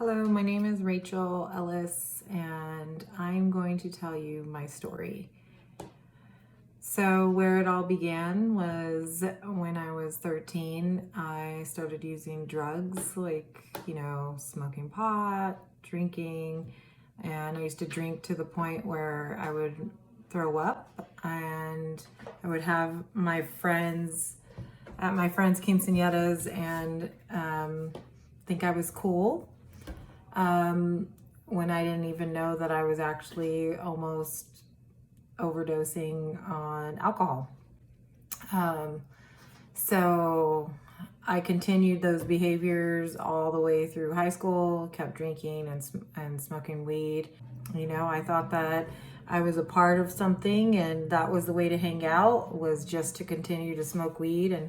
Hello, my name is Rachael Ellis, and I'm going to tell you my story. So, where it all began was when I was 13. I started using drugs like, smoking pot, drinking, and I used to drink to the point where I would throw up, and I would have my friends at my friends' quinceañeras and think I was cool when I didn't even know that I was actually almost overdosing on alcohol. So I continued those behaviors all the way through high school, kept drinking and smoking weed. I thought that I was a part of something and that was the way to hang out, was just to continue to smoke weed.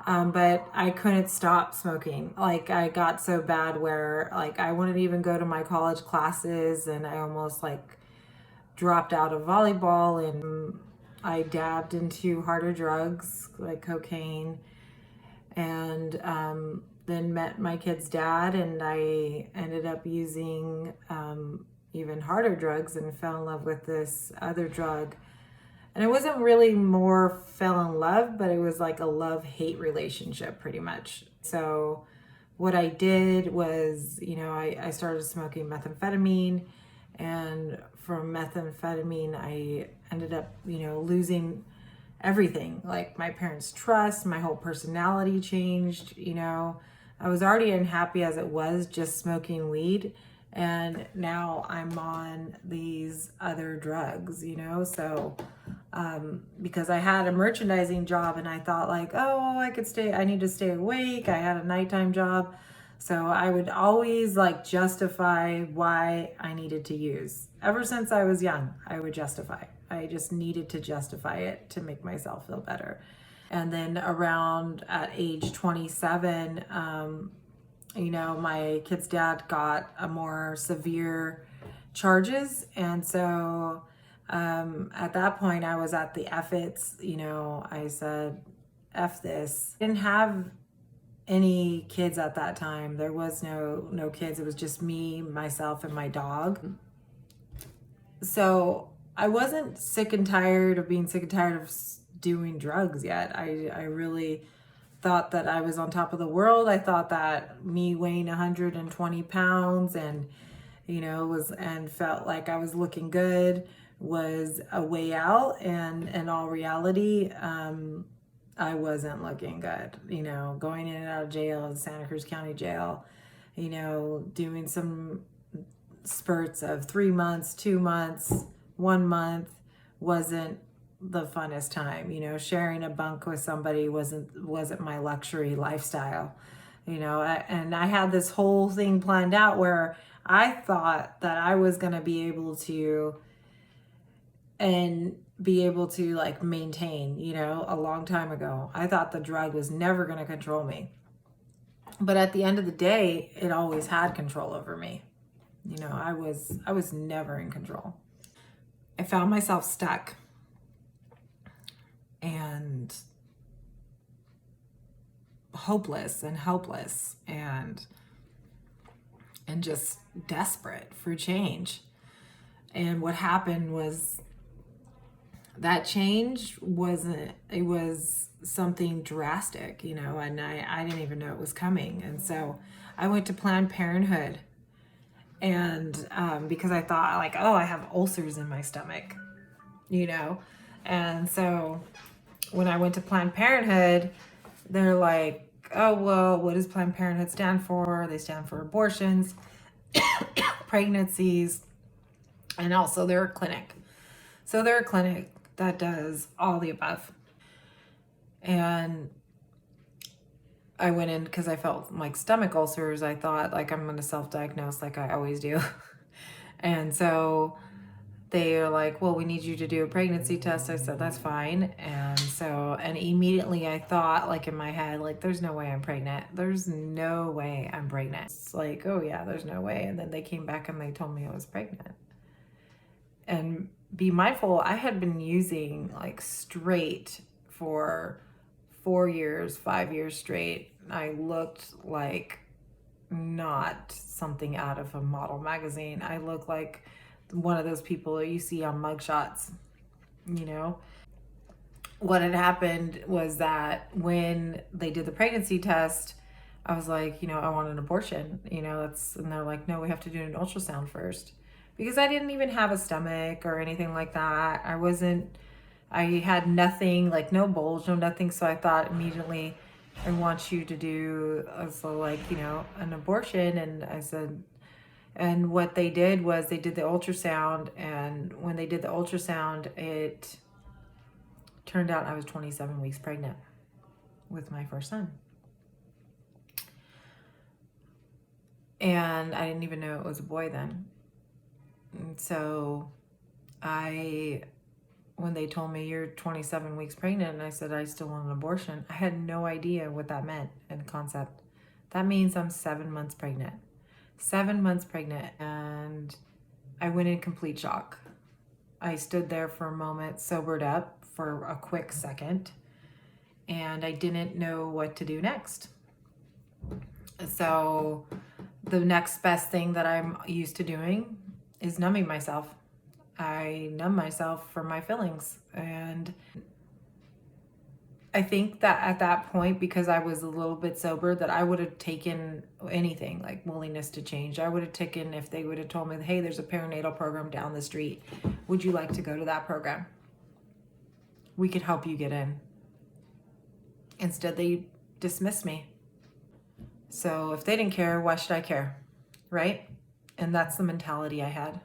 But I couldn't stop smoking. Like, I got so bad where I wouldn't even go to my college classes, and I almost dropped out of volleyball, and I dabbed into harder drugs like cocaine, and then met my kid's dad, and I ended up using even harder drugs and fell in love with this other drug. And it wasn't really more fell in love, but it was like a love-hate relationship pretty much. So what I did was, I started smoking methamphetamine, and from methamphetamine, I ended up, losing everything. Like my parents' trust, my whole personality changed. I was already unhappy as it was just smoking weed. And now I'm on these other drugs, so because I had a merchandising job and I thought I need to stay awake. I had a nighttime job. So I would always justify why I needed to use. Ever since I was young, I would justify. I just needed to justify it to make myself feel better. And then around at age 27, my kid's dad got a more severe charges. And so at that point, I was at the F-its. I said, F this. I didn't have any kids at that time. There was no kids. It was just me, myself, and my dog. So I wasn't sick and tired of being sick and tired of doing drugs yet. I really thought that I was on top of the world. I thought that me weighing 120 pounds and felt like I was looking good was a way out, and in all reality, I wasn't looking good. Going in and out of jail, Santa Cruz County Jail, doing some spurts of 3 months, 2 months, 1 month wasn't the funnest time. Sharing a bunk with somebody wasn't my luxury lifestyle. And I had this whole thing planned out where I thought that I was going to be able to maintain, a long time ago. I thought the drug was never going to control me. But at the end of the day, it always had control over me. I was never in control. I found myself stuck and hopeless and helpless and just desperate for change. And what happened was that change it was something drastic, and I didn't even know it was coming. And so I went to Planned Parenthood, and because I thought I have ulcers in my stomach, and so when I went to Planned Parenthood, they're like, oh, well, what does Planned Parenthood stand for? They stand for abortions, pregnancies, and also they're a clinic. So they're a clinic that does all the above. And I went in because I felt like stomach ulcers. I thought I'm going to self-diagnose like I always do. And so they are like, well, we need you to do a pregnancy test. I said, that's fine. And immediately I thought in my head, there's no way I'm pregnant. There's no way I'm pregnant. It's like, oh yeah, there's no way. And then they came back and they told me I was pregnant. And be mindful, I had been using straight for 4 years, 5 years straight. I looked like not something out of a model magazine. I look like one of those people that you see on mugshots, you know. What had happened was that when they did the pregnancy test, I was like, I want an abortion, and they're like, no, we have to do an ultrasound first, because I didn't even have a stomach or anything like that. I had nothing, like no bulge, no nothing. So I thought immediately, I want you to do, an abortion. And I said, and what they did was they did the ultrasound. And when they did the ultrasound, it turned out I was 27 weeks pregnant with my first son. And I didn't even know it was a boy then. And so when they told me you're 27 weeks pregnant, and I said I still want an abortion, I had no idea what that meant in concept. That means I'm 7 months pregnant. 7 months pregnant. And I went in complete shock. I stood there for a moment, sobered up for a quick second, and I didn't know what to do next. So the next best thing that I'm used to doing is numbing myself. I numb myself from my feelings. And I think that at that point, because I was a little bit sober, that I would have taken anything, like willingness to change. I would have taken, if they would have told me, hey, there's a perinatal program down the street. Would you like to go to that program? We could help you get in. Instead, they dismissed me. So if they didn't care, why should I care? Right? And that's the mentality I had.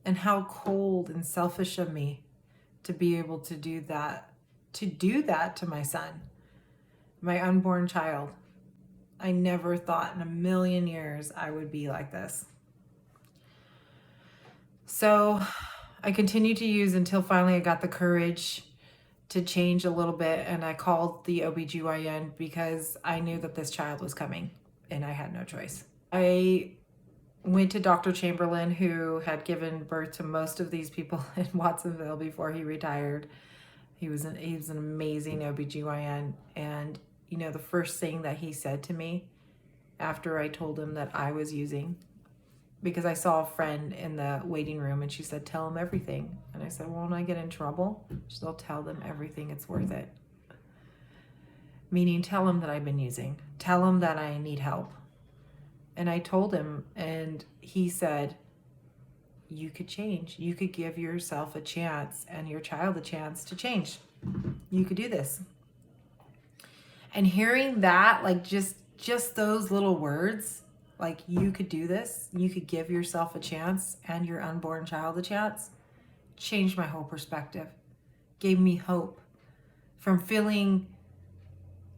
And how cold and selfish of me to be able to do that to my son, my unborn child. I never thought in a million years I would be like this. So I continued to use until finally I got the courage to change a little bit, and I called the OBGYN because I knew that this child was coming and I had no choice. I went to Dr. Chamberlain, who had given birth to most of these people in Watsonville before he retired. He was an amazing OBGYN. And, the first thing that he said to me after I told him that I was using, because I saw a friend in the waiting room and she said, tell him everything. And I said, won't I get in trouble? She said, I'll tell them everything. It's worth it. Meaning, tell him that I've been using. Tell him that I need help. And I told him, and he said, you could change. You could give yourself a chance and your child a chance to change. You could do this. And hearing that, like just those little words, like you could do this, you could give yourself a chance and your unborn child a chance, changed my whole perspective. Gave me hope. From feeling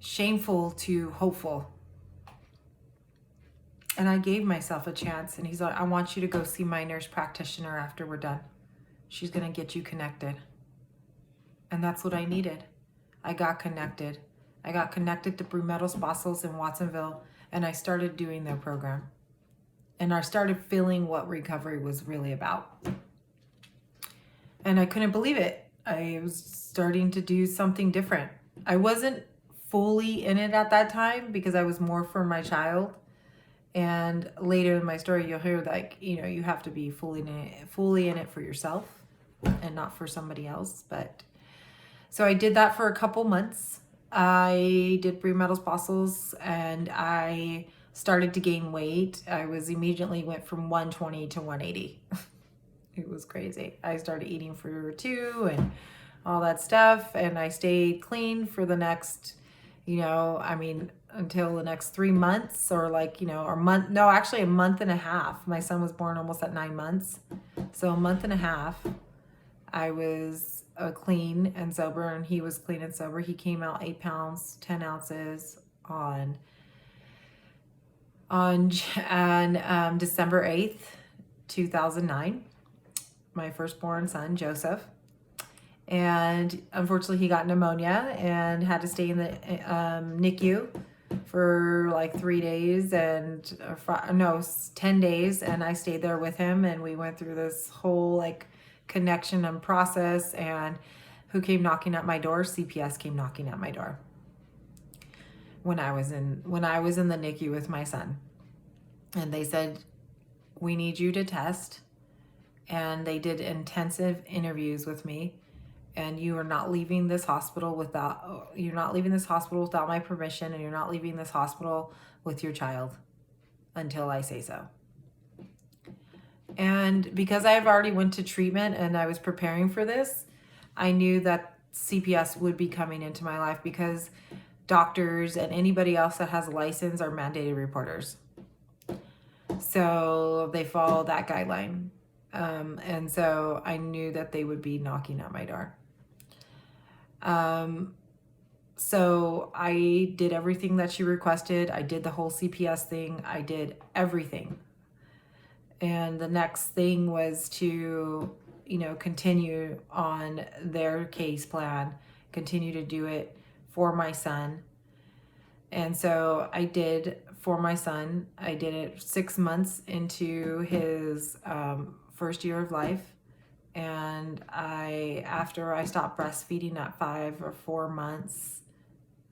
shameful to hopeful. And I gave myself a chance. And he's like, I want you to go see my nurse practitioner after we're done. She's going to get you connected. And that's what I needed. I got connected. I got connected to prenatal sponsors in Watsonville, and I started doing their program. And I started feeling what recovery was really about. And I couldn't believe it. I was starting to do something different. I wasn't fully in it at that time because I was more for my child. And later in my story, you'll hear like, you have to be fully in it for yourself and not for somebody else. But so I did that for a couple months. I did prenatal sponsors and I started to gain weight. I immediately went from 120 to 180. It was crazy. I started eating for two and all that stuff. And I stayed clean for the next, until the next 3 months or actually a month and a half. My son was born almost at 9 months. So a month and a half, I was clean and sober, and he was clean and sober. He came out 8 pounds, 10 ounces on December 8th, 2009, my firstborn son, Joseph. And unfortunately, he got pneumonia and had to stay in the NICU for like 3 days 10 days. And I stayed there with him, and we went through this whole connection and process. And who came knocking at my door? CPS came knocking at my door. when I was in the NICU with my son. And they said, we need you to test. And they did intensive interviews with me. And you are not leaving this hospital without my permission, and you're not leaving this hospital with your child until I say so. And because I've already went to treatment and I was preparing for this, I knew that CPS would be coming into my life because doctors and anybody else that has a license are mandated reporters. So they follow that guideline. And so I knew that they would be knocking at my door. So I did everything that she requested. I did the whole CPS thing. I did everything. And the next thing was to, continue on their case plan, continue to do it for my son. And so I did for my son. I did it 6 months into his first year of life. And after I stopped breastfeeding at 5 or 4 months,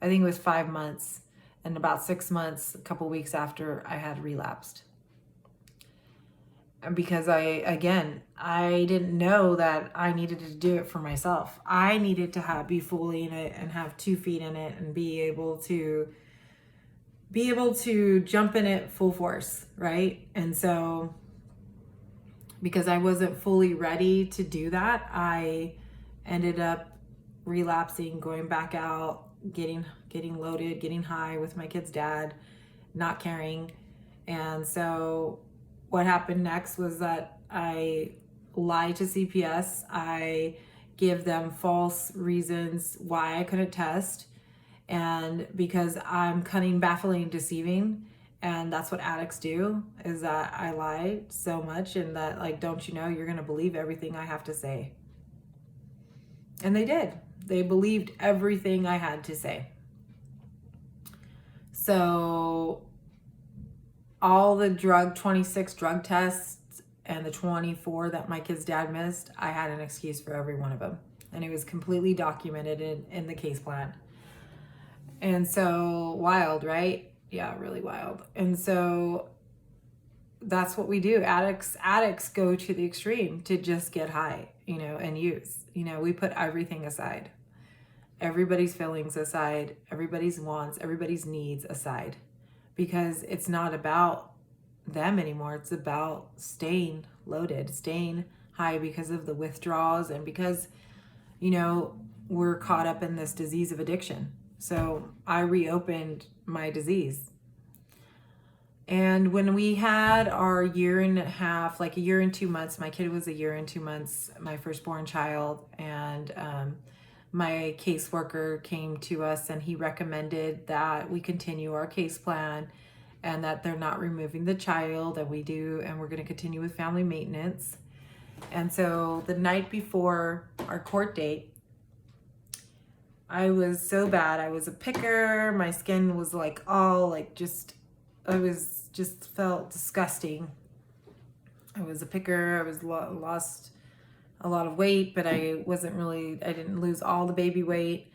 I think it was 5 months, and about 6 months, a couple weeks after, I had relapsed. Because I didn't know that I needed to do it for myself. I needed to be fully in it and have 2 feet in it and be able to jump in it full force, right? And so, because I wasn't fully ready to do that, I ended up relapsing, going back out, getting loaded, getting high with my kid's dad, not caring. And so what happened next was that I lied to CPS. I give them false reasons why I couldn't test. And because I'm cunning, baffling, deceiving, and that's what addicts do, is that I lied so much, and that, don't you know, you're going to believe everything I have to say. And they did. They believed everything I had to say. So all the 26 drug tests and the 24 that my kid's dad missed, I had an excuse for every one of them. And it was completely documented in the case plan. And so, wild, right? Yeah, really wild. And so that's what we do. Addicts go to the extreme to just get high, and use. We put everything aside. Everybody's feelings aside, everybody's wants, everybody's needs aside. Because it's not about them anymore. It's about staying loaded, staying high because of the withdrawals, and because, we're caught up in this disease of addiction. So I reopened my disease. And when we had our year and a half, a year and 2 months, my kid was a year and 2 months, my firstborn child, and my caseworker came to us and he recommended that we continue our case plan and that they're not removing the child, and we're going to continue with family maintenance. And so the night before our court date, I was so bad. I was a picker. My skin was just felt disgusting. I was a picker. I was lost a lot of weight, but I didn't lose all the baby weight.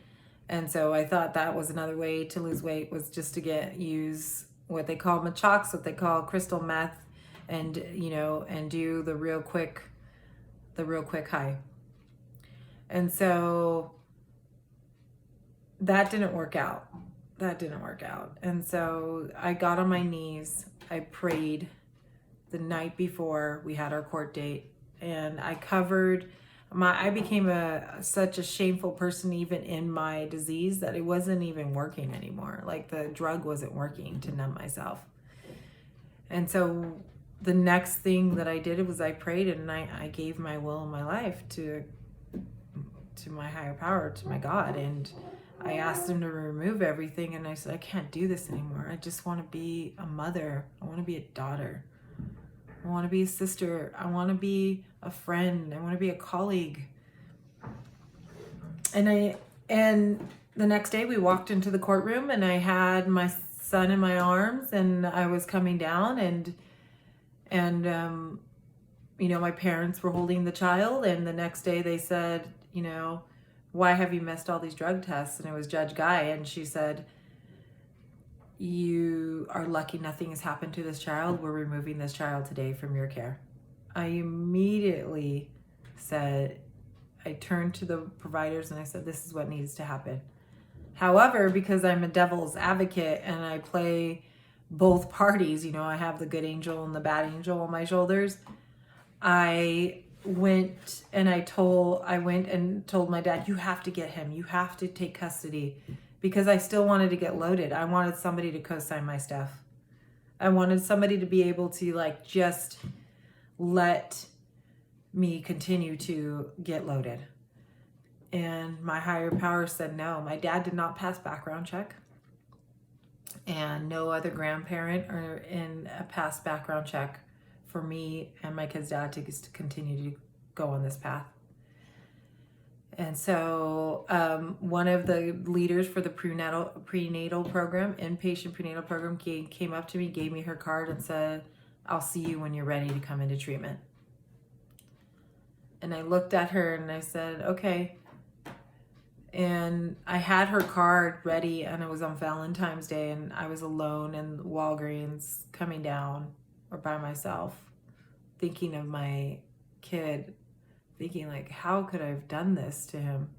And so I thought that was another way to lose weight, was just to use what they call machox, what they call crystal meth, and do the real quick high. And so that didn't work out. And so I got on my knees. I prayed the night before we had our court date, and I became such a shameful person, even in my disease, that it wasn't even working anymore. The drug wasn't working to numb myself. And so the next thing that I did was I prayed, and I gave my will and my life to my higher power, to my God. And I asked him to remove everything, and I said, I can't do this anymore. I just want to be a mother. I want to be a daughter. I want to be a sister. I want to be a friend. I want to be a colleague. And the next day we walked into the courtroom, and I had my son in my arms, and I was coming down, and my parents were holding the child. And the next day they said, why have you missed all these drug tests? And it was Judge Guy, and she said, you are lucky nothing has happened to this child. We're removing this child today from your care. I immediately said, I turned to the providers and I said, this is what needs to happen. However, because I'm a devil's advocate and I play both parties, you know, I have the good angel and the bad angel on my shoulders. I went and told my dad, you have to get him. You have to take custody, because I still wanted to get loaded. I wanted somebody to co-sign my stuff. I wanted somebody to be able to like just let me continue to get loaded. And my higher power said no. My dad did not pass background check, and no other grandparent are in a past background check for me and my kid's dad to continue to go on this path. And so one of the leaders for the prenatal program, inpatient prenatal program, came up to me, gave me her card and said, I'll see you when you're ready to come into treatment. And I looked at her and I said, okay. And I had her card ready, and it was on Valentine's Day, and I was alone in Walgreens coming down, or by myself, thinking of my kid, thinking like, how could I have done this to him?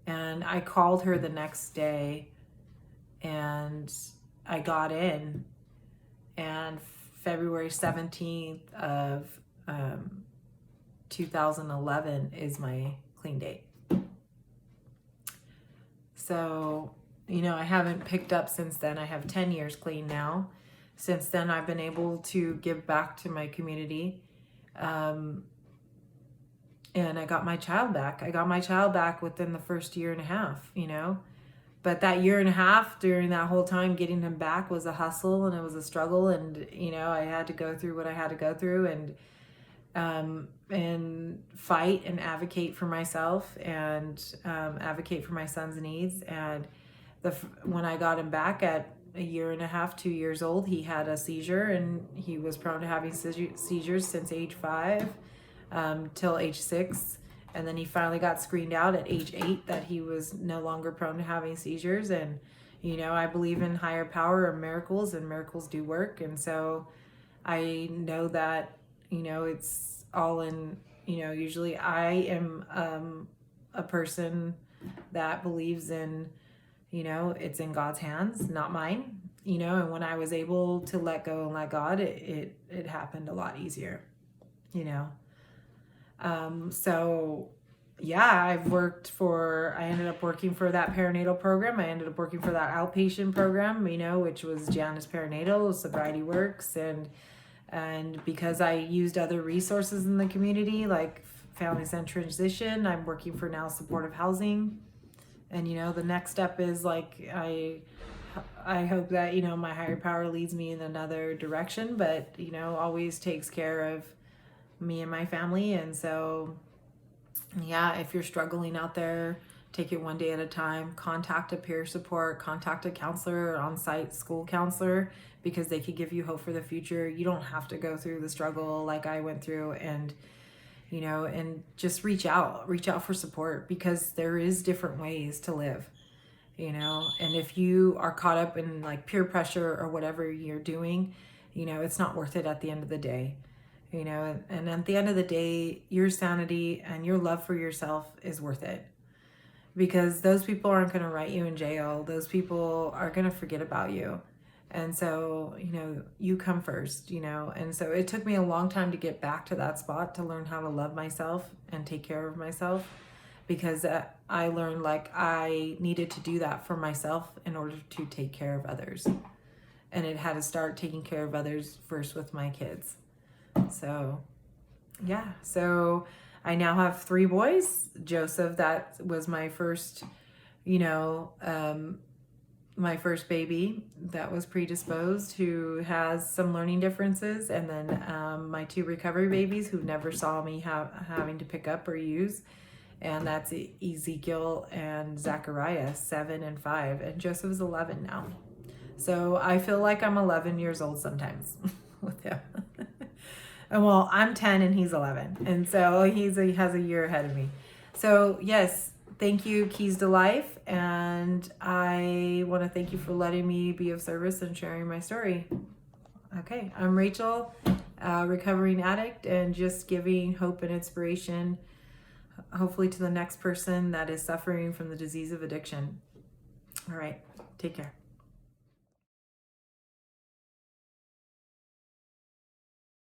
And I called her the next day, and I got in, and February 17th of 2011 is my clean date. So, you know, I haven't picked up since then. I have 10 years clean now. Since then, I've been able to give back to my community. And I got my child back. I got my child back within the first year and a half, you know. But that year and a half, during that whole time, getting him back was a hustle, and it was a struggle. And, you know, I had to go through what I had to go through, and fight and advocate for myself, and advocate for my son's needs. And when I got him back at a year and a half, 2 years old, he had a seizure, and he was prone to having seizures since age 5 till age 6. And then he finally got screened out at age 8 that he was no longer prone to having seizures. And, you know, I believe in higher power and miracles do work. And so I know that, you know, it's all in, you know, usually I am a person that believes in, you know, it's in God's hands, not mine, you know. And when I was able to let go and let God, it happened a lot easier, you know. So yeah, I ended up working for that perinatal program. I ended up working for that outpatient program, you know, which was Janus Perinatal, Sobriety Works. And because I used other resources in the community, like Families in Transition, I'm working for now supportive housing. And, you know, the next step is like, I hope that, you know, my higher power leads me in another direction, but, you know, always takes care of me and my family. And so, yeah, if you're struggling out there, take it one day at a time. Contact a peer support, contact a counselor, on-site school counselor, because they could give you hope for the future. You don't have to go through the struggle like I went through. And, you know, and just reach out for support, because there is different ways to live, you know. And if you are caught up in like peer pressure or whatever you're doing, you know, it's not worth it at the end of the day, you know. And at the end of the day, your sanity and your love for yourself is worth it, because those people aren't going to write you in jail. Those people are going to forget about you. And so, you know, you come first, you know. And so it took me a long time to get back to that spot, to learn how to love myself and take care of myself, because I learned like I needed to do that for myself in order to take care of others. And it had to start taking care of others first with my kids. So, yeah. So I now have 3 boys. Joseph, that was my first, you know, my first baby that was predisposed, who has some learning differences. And then my 2 recovery babies who never saw me having to pick up or use. And that's Ezekiel and Zachariah, 7 and 5. And Joseph is 11 now. So I feel like I'm 11 years old sometimes with him. And well, I'm 10 and he's 11. And so he has a year ahead of me. So yes, thank you, Keys to Life. And I want to thank you for letting me be of service and sharing my story. Okay, I'm Rachel, recovering addict, and just giving hope and inspiration, hopefully to the next person that is suffering from the disease of addiction. All right, take care.